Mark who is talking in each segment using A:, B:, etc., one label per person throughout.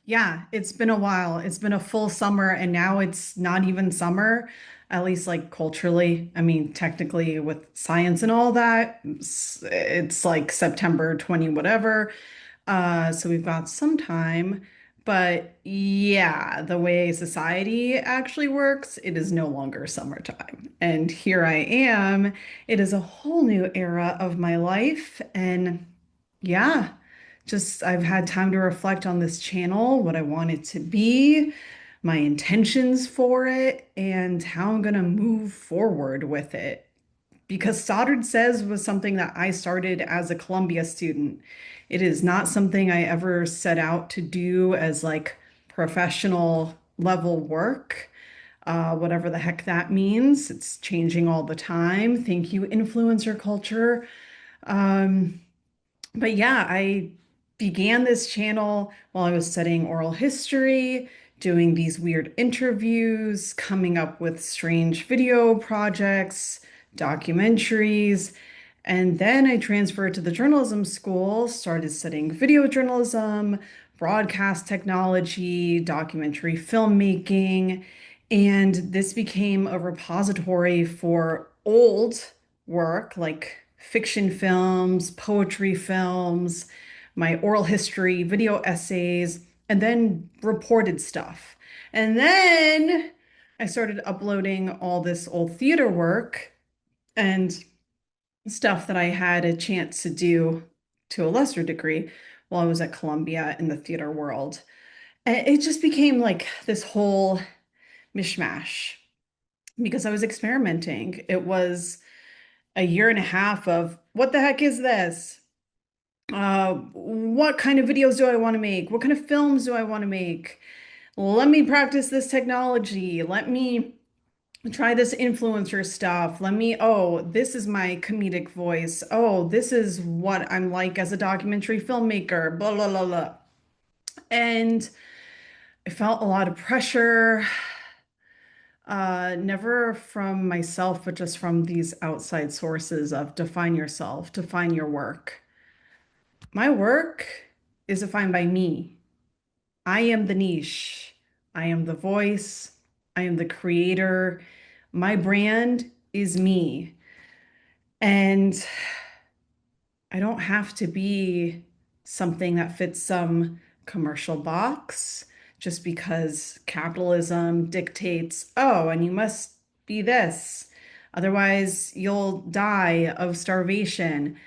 A: Yeah, it's been a while. It's been a full summer, and now it's not even summer, at least like culturally. I mean, technically, with science and all that, it's like September 20 whatever. So we've got some time. But yeah, the way society actually works, it is no longer summertime. And here I am. It is a whole new era of my life. And yeah, just I've had time to reflect on this channel, what I want it to be, my intentions for it, and how I'm gonna move forward with it. Because Stoddard Says was something that I started as a Columbia student. It is not something I ever set out to do as like professional level work, whatever the heck that means. It's changing all the time. Thank you, influencer culture. Um, but yeah, I began this channel while I was studying oral history, doing these weird interviews, coming up with strange video projects, documentaries. And then I transferred to the journalism school, started studying video journalism, broadcast technology, documentary filmmaking, and this became a repository for old work like fiction films, poetry films, my oral history, video essays, and then reported stuff. And then I started uploading all this old theater work and stuff that I had a chance to do to a lesser degree while I was at Columbia in the theater world. And it just became like this whole mishmash because I was experimenting. It was a year and a half of what the heck is this? What kind of videos do I want to make? What kind of films do I want to make? Let me practice this technology. Let me try this influencer stuff. This is my comedic voice. Oh, this is what I'm like as a documentary filmmaker, blah, blah, blah, blah. And I felt a lot of pressure, never from myself, but just from these outside sources of define yourself, define your work. My work is defined by me. I am the niche. I am the voice. I am the creator. My brand is me. And I don't have to be something that fits some commercial box just because capitalism dictates, oh, and you must be this. Otherwise, you'll die of starvation.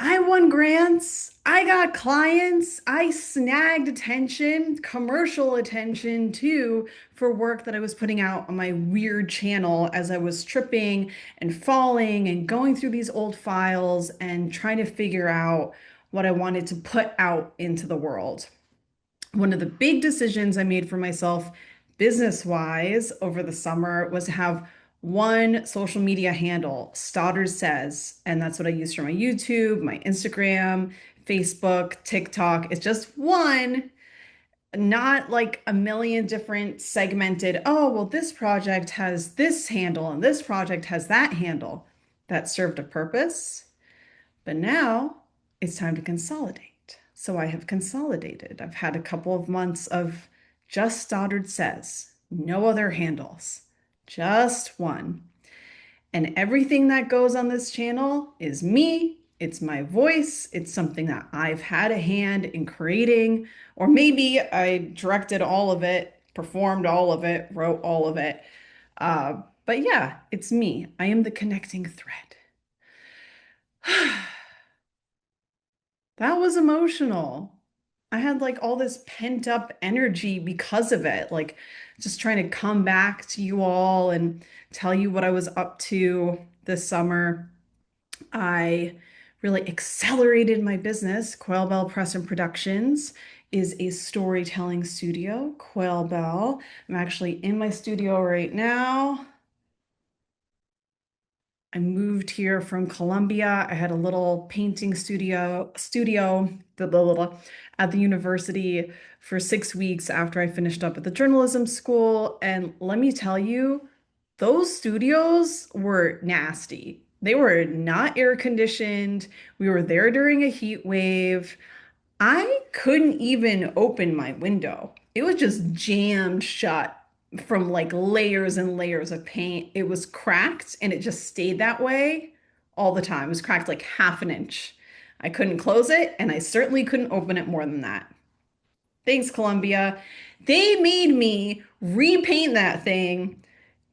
A: I won grants. I got clients. I snagged attention, commercial attention too, for work that I was putting out on my weird channel as I was tripping and falling and going through these old files and trying to figure out what I wanted to put out into the world. One of the big decisions I made for myself business-wise over the summer was to have one social media handle, Stoddard Says, and that's what I use for my YouTube, my Instagram, Facebook, TikTok. It's just one, not like a million different segmented, oh, well, this project has this handle and this project has that handle. That served a purpose. But now it's time to consolidate. So I have consolidated. I've had a couple of months of just Stoddard Says, no other handles, just one. And everything that goes on this channel is me. It's my voice. It's something that I've had a hand in creating, or maybe I directed all of it, performed all of it, wrote all of it. But yeah, it's me. I am the connecting thread. That was emotional. I had like all this pent up energy because of it, like just trying to come back to you all and tell you what I was up to this summer. I really accelerated my business. Quail Bell Press and Productions is a storytelling studio. Quail Bell. I'm actually in my studio right now. I moved here from Columbia. I had a little painting studio the little at the university for 6 weeks after I finished up at the journalism school. And let me tell you, those studios were nasty. They were not air conditioned. We were there during a heat wave. I couldn't even open my window. It was just jammed shut from like layers and layers of paint. It was cracked and it just stayed that way all the time. It was cracked like half an inch. I couldn't close it and I certainly couldn't open it more than that. Thanks, Columbia. They made me repaint that thing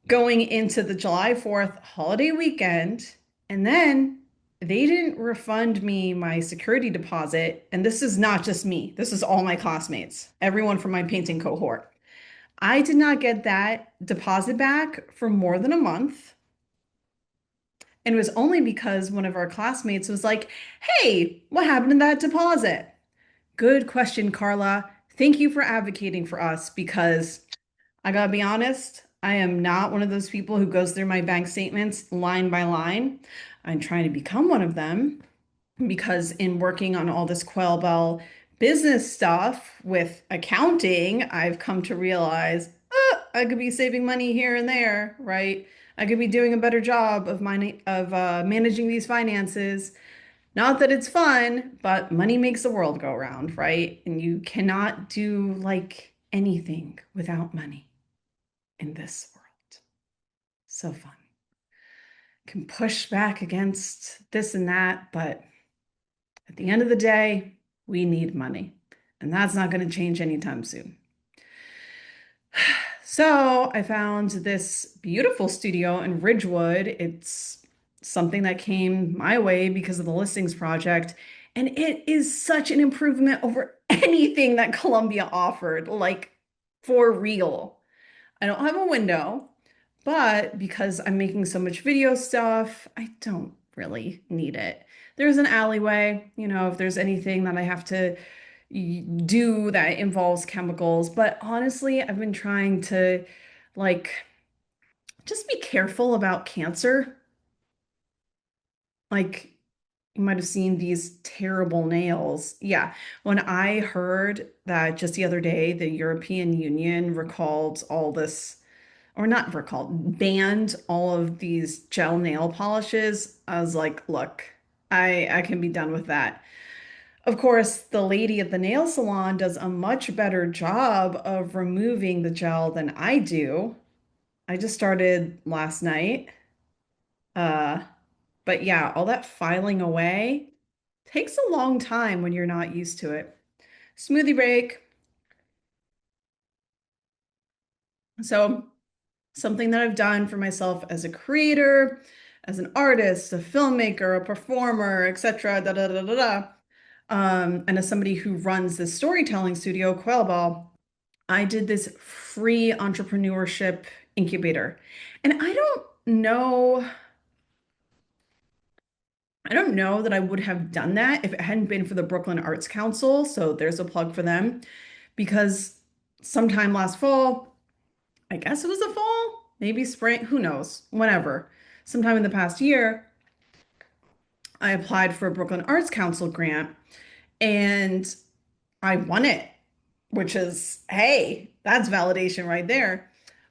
A: going into the July 4th holiday weekend. And then they didn't refund me my security deposit. And this is not just me, this is all my classmates, everyone from my painting cohort. I did not get that deposit back for more than a month. And it was only because one of our classmates was like, "Hey, what happened to that deposit?" Good question, Carla. Thank you for advocating for us because I gotta be honest, I am not one of those people who goes through my bank statements line by line. I'm trying to become one of them because in working on all this Quail Bell business stuff with accounting, I've come to realize I could be saving money here and there, right? I could be doing a better job of managing these finances. Not that it's fun, but money makes the world go round, right? And you cannot do like anything without money in this world. So fun. Can push back against this and that, but at the end of the day, we need money. And that's not going to change anytime soon. So I found this beautiful studio in Ridgewood. It's something that came my way because of the listings project. And it is such an improvement over anything that Columbia offered, like for real. I don't have a window, but because I'm making so much video stuff, I don't really need it. There's an alleyway, if there's anything that I have to do that involves chemicals. But honestly, I've been trying to like just be careful about cancer. Like you might have seen these terrible nails. Yeah, when I heard that just the other day, the European Union recalled all this, or not recalled, banned all of these gel nail polishes, I was like, look, I can be done with that. Of course, the lady at the nail salon does a much better job of removing the gel than I do. I just started last night. Uh, but yeah, all that filing away takes a long time when you're not used to it. Smoothie break. So, something that I've done for myself as a creator, as an artist, a filmmaker, a performer, etc. Da da da da da. And as somebody who runs this storytelling studio, Quail Bell, I did this free entrepreneurship incubator. And I don't know that I would have done that if it hadn't been for the Brooklyn Arts Council. So there's a plug for them because sometime last fall, I guess it was the fall, maybe spring, who knows, whenever, sometime in the past year, I applied for a Brooklyn Arts Council grant and I won it, which is, hey, that's validation right there.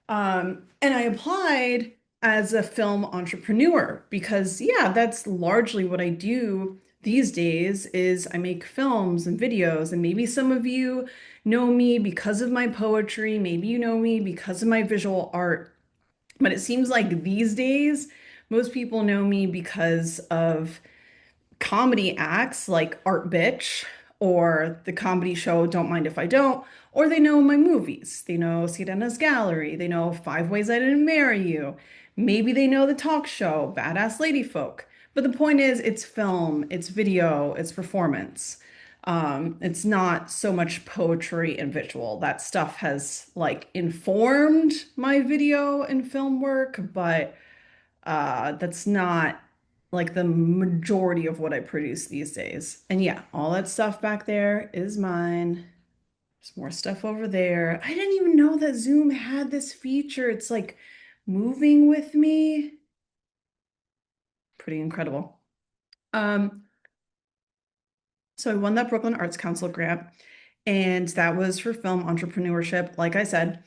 A: And I applied as a film entrepreneur because, yeah, that's largely what I do these days is I make films and videos. And maybe some of you know me because of my poetry. Maybe you know me because of my visual art. But it seems like these days, most people know me because of comedy acts like Art Bitch or the comedy show Don't Mind If I Don't, or they know my movies. They know Sirena's Gallery. They know Five Ways I Didn't Marry You. Maybe they know the talk show Badass Lady Folk. But the point is, it's film, it's video, it's performance. It's not so much poetry and visual. That stuff has like informed my video and film work, but that's not like the majority of what I produce these days. And yeah, all that stuff back there is mine. There's more stuff over there. I didn't even know that Zoom had this feature. It's like moving with me. Pretty incredible. Um, so I won that Brooklyn Arts Council grant, and that was for film entrepreneurship, like I said.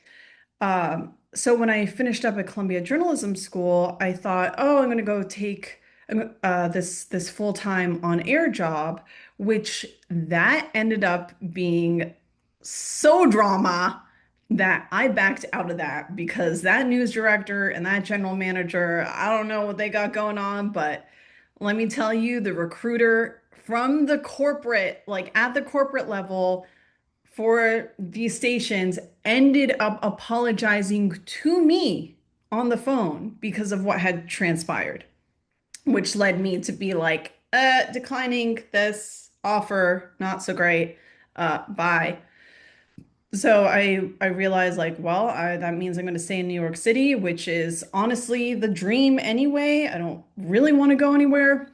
A: So when I finished up at Columbia Journalism School, I thought, oh, I'm going to go take this full-time on-air job which that ended up being so drama that I backed out of that because that news director and that general manager, I don't know what they got going on, but let me tell you, the recruiter from the corporate, like at the corporate level for these stations, ended up apologizing to me on the phone because of what had transpired, which led me to be like, declining this offer, not so great. Bye. So I realized like, well, that means I'm going to stay in New York City, which is honestly the dream anyway. I don't really want to go anywhere,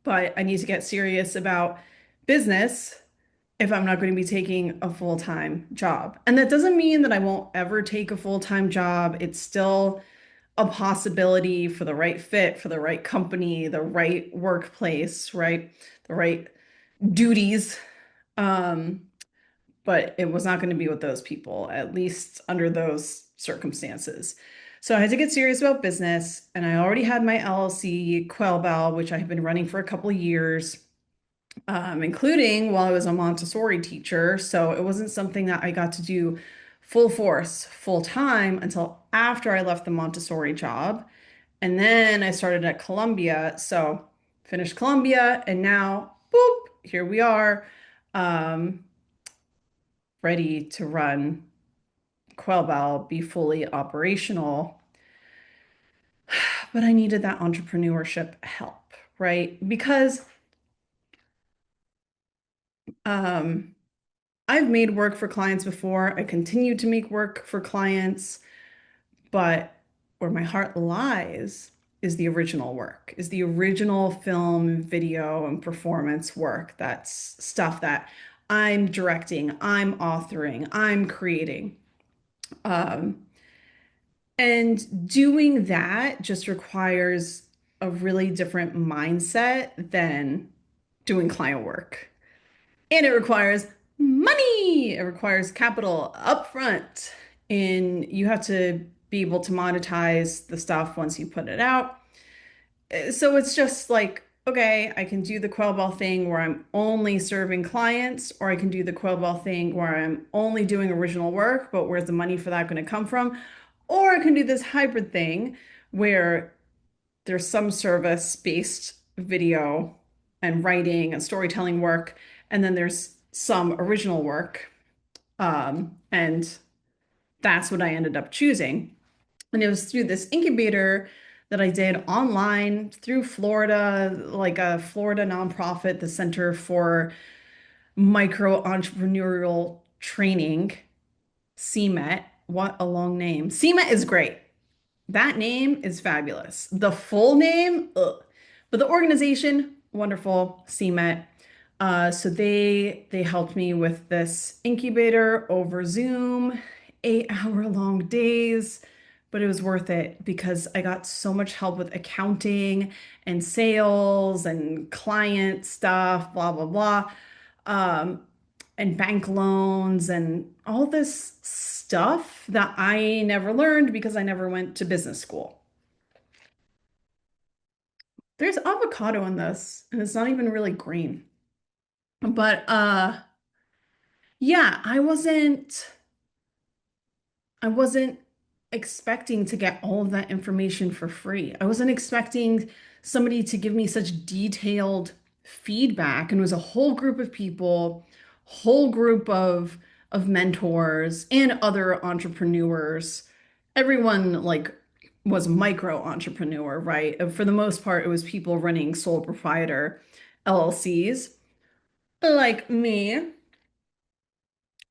A: but I need to get serious about business if I'm not going to be taking a full-time job. And that doesn't mean that I won't ever take a full-time job. It's still a possibility for the right fit, for the right company, the right workplace, right? The right duties. Um, but it was not going to be with those people, at least under those circumstances. So I had to get serious about business, and I already had my LLC, Quail Bell, which I have been running for a couple of years, including while I was a Montessori teacher. So it wasn't something that I got to do full force, full time until after I left the Montessori job. And then I started at Columbia. So finished Columbia, and now, boop, here we are, um, ready to run Quail Bell, be fully operational. But I needed that entrepreneurship help, right? Because um, I've made work for clients before. I continue to make work for clients, but where my heart lies is the original work, is the original film, video, and performance work. That's stuff that I'm directing, I'm authoring, I'm creating. Um, and doing that just requires a really different mindset than doing client work. And it requires money. It requires capital upfront. And you have to be able to monetize the stuff once you put it out. So it's just like, okay, I can do the Quail Bell thing where I'm only serving clients, or I can do the Quail Bell thing where I'm only doing original work, but where's the money for that going to come from? Or I can do this hybrid thing where there's some service-based video and writing and storytelling work, and then there's some original work. And that's what I ended up choosing. And it was through this incubator that I did online through Florida, like a Florida nonprofit, the Center for Micro Entrepreneurial Training, CMET. What a long name. CMET is great. That name is fabulous. The full name, ugh. But the organization, wonderful, CMET. So they helped me with this incubator over Zoom, 8 hour long days, but it was worth it because I got so much help with accounting and sales and client stuff, blah, blah, blah. Um, and bank loans and all this stuff that I never learned because I never went to business school. There's avocado in this, and it's not even really green. But yeah, I wasn't expecting to get all of that information for free. I wasn't expecting somebody to give me such detailed feedback, and it was a whole group of people, whole group of mentors and other entrepreneurs. Everyone like was micro entrepreneur, right? For the most part, it was people running sole proprietor LLCs like me,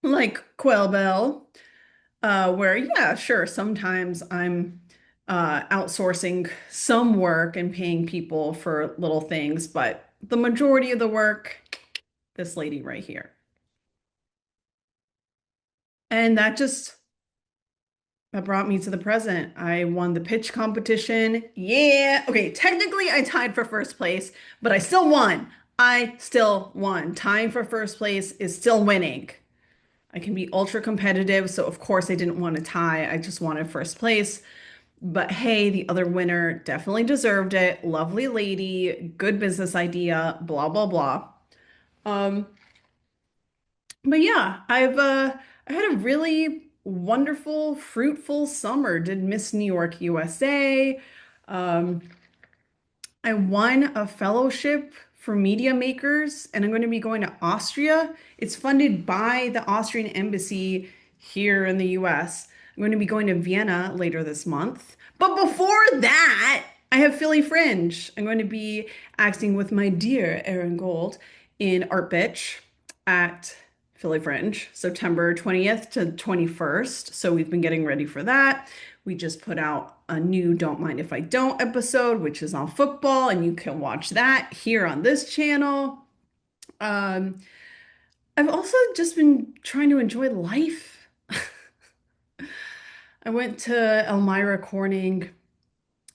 A: like Quail Bell, where, yeah, sure, sometimes I'm outsourcing some work and paying people for little things, but the majority of the work, this lady right here. And that brought me to the present. I won the pitch competition. Yeah. Okay, technically I tied for first place, but I still won. I still won. Tying for first place is still winning. I can be ultra competitive, so of course I didn't want to tie. I just wanted first place. But hey, the other winner definitely deserved it. Lovely lady, good business idea, blah, blah, blah. Um, but yeah, I had a really wonderful, fruitful summer. Did Miss New York USA. Um, I won a fellowship for media makers, and I'm going to be going to Austria. It's funded by the Austrian embassy here in the US. I'm going to be going to Vienna later this month. But before that, I have Philly Fringe. I'm going to be acting with my dear Erin Gold in Art Bitch at Philly Fringe, September 20th to 21st. So we've been getting ready for that. We just put out a new Don't Mind If I Don't episode, which is on football, and you can watch that here on this channel. Um, I've also just been trying to enjoy life. I went to Elmira Corning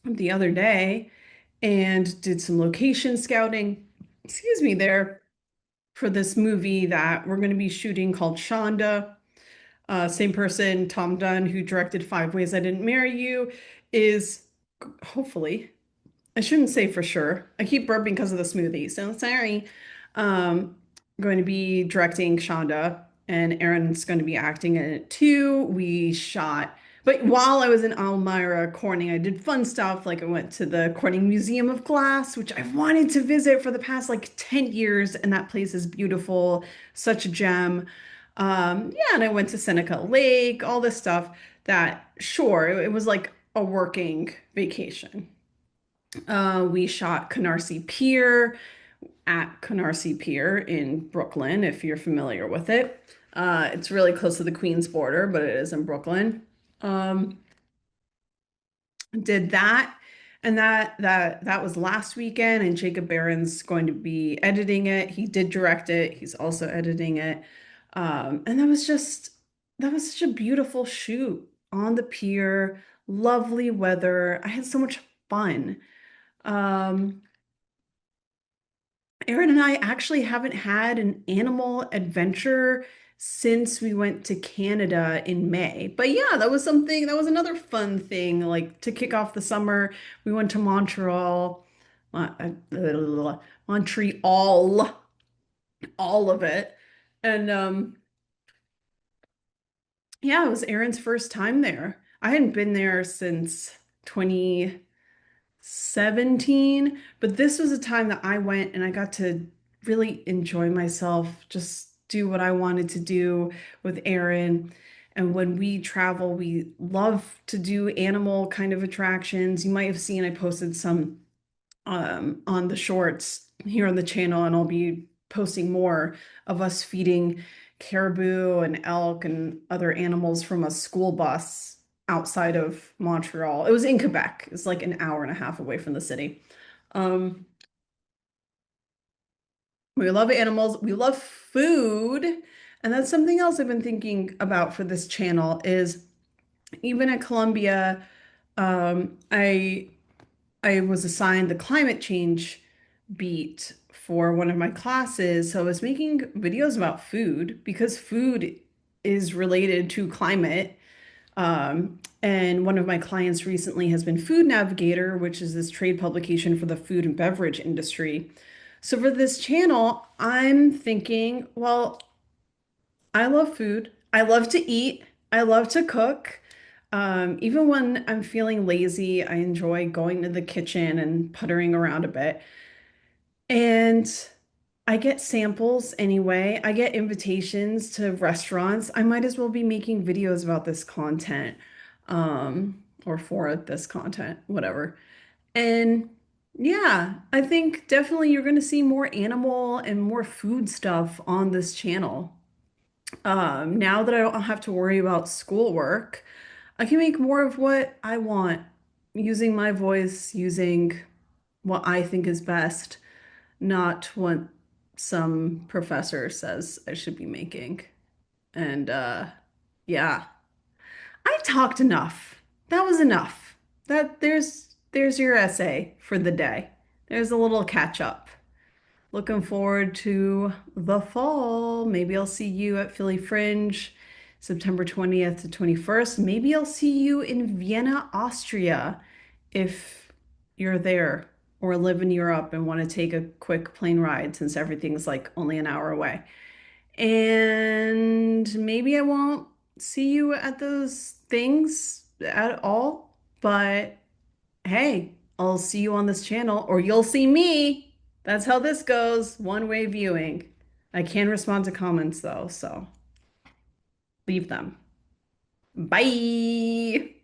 A: the other day and did some location scouting, excuse me, there for this movie that we're going to be shooting called Shonda. Same person, Tom Dunn, who directed Five Ways I Didn't Marry You, is hopefully, I shouldn't say for sure. I keep burping because of the smoothie, so sorry. Um, Going to be directing Shonda, and Aaron's going to be acting in it too. We shot, but while I was in Elmira Corning, I did fun stuff. Like I went to the Corning Museum of Glass, which I've wanted to visit for the past like 10 years, and that place is beautiful, such a gem. Yeah, and I went to Seneca Lake, all this stuff that, sure, it was like a working vacation. We shot Canarsie Pier at Canarsie Pier in Brooklyn, if you're familiar with it. It's really close to the Queens border, but it is in Brooklyn. Um, did that, and that was last weekend, and Jacob Barron's going to be editing it. He did direct it. He's also editing it. And that was such a beautiful shoot on the pier, lovely weather. I had so much fun. Um, Aaron and I actually haven't had an animal adventure since we went to Canada in May. But yeah, that was another fun thing, like to kick off the summer. We went to Montreal, Montreal, all of it. And yeah, it was Aaron's first time there. I hadn't been there since 2017, but this was a time that I went and I got to really enjoy myself, just do what I wanted to do with Aaron. And when we travel, we love to do animal kind of attractions. You might have seen I posted some on the shorts here on the channel, and I'll be posting more of us feeding caribou and elk and other animals from a school bus outside of Montreal. It was in Quebec. It's like an hour and a half away from the city. Um, we love animals. We love food. And that's something else I've been thinking about for this channel is even at Columbia, I was assigned the climate change beat for one of my classes. So I was making videos about food because food is related to climate. And one of my clients recently has been Food Navigator, which is this trade publication for the food and beverage industry. So for this channel, I'm thinking, well, I love food. I love to eat. I love to cook. Even when I'm feeling lazy, I enjoy going to the kitchen and puttering around a bit. And I get samples anyway. I get invitations to restaurants. I might as well be making videos about this content, or for this content, whatever. And yeah, I think definitely you're going to see more animal and more food stuff on this channel. Now that I don't have to worry about schoolwork, I can make more of what I want using my voice, using what I think is best, not what some professor says I should be making. And yeah, I talked enough. That was enough. There's your essay for the day. There's a little catch up. Looking forward to the fall. Maybe I'll see you at Philly Fringe, September 20th to 21st. Maybe I'll see you in Vienna, Austria, if you're there. or live in Europe and want to take a quick plane ride since everything's like only an hour away. And maybe I won't see you at those things at all, but hey, I'll see you on this channel or you'll see me. That's how this goes. One-way viewing. I can respond to comments though, so leave them. Bye.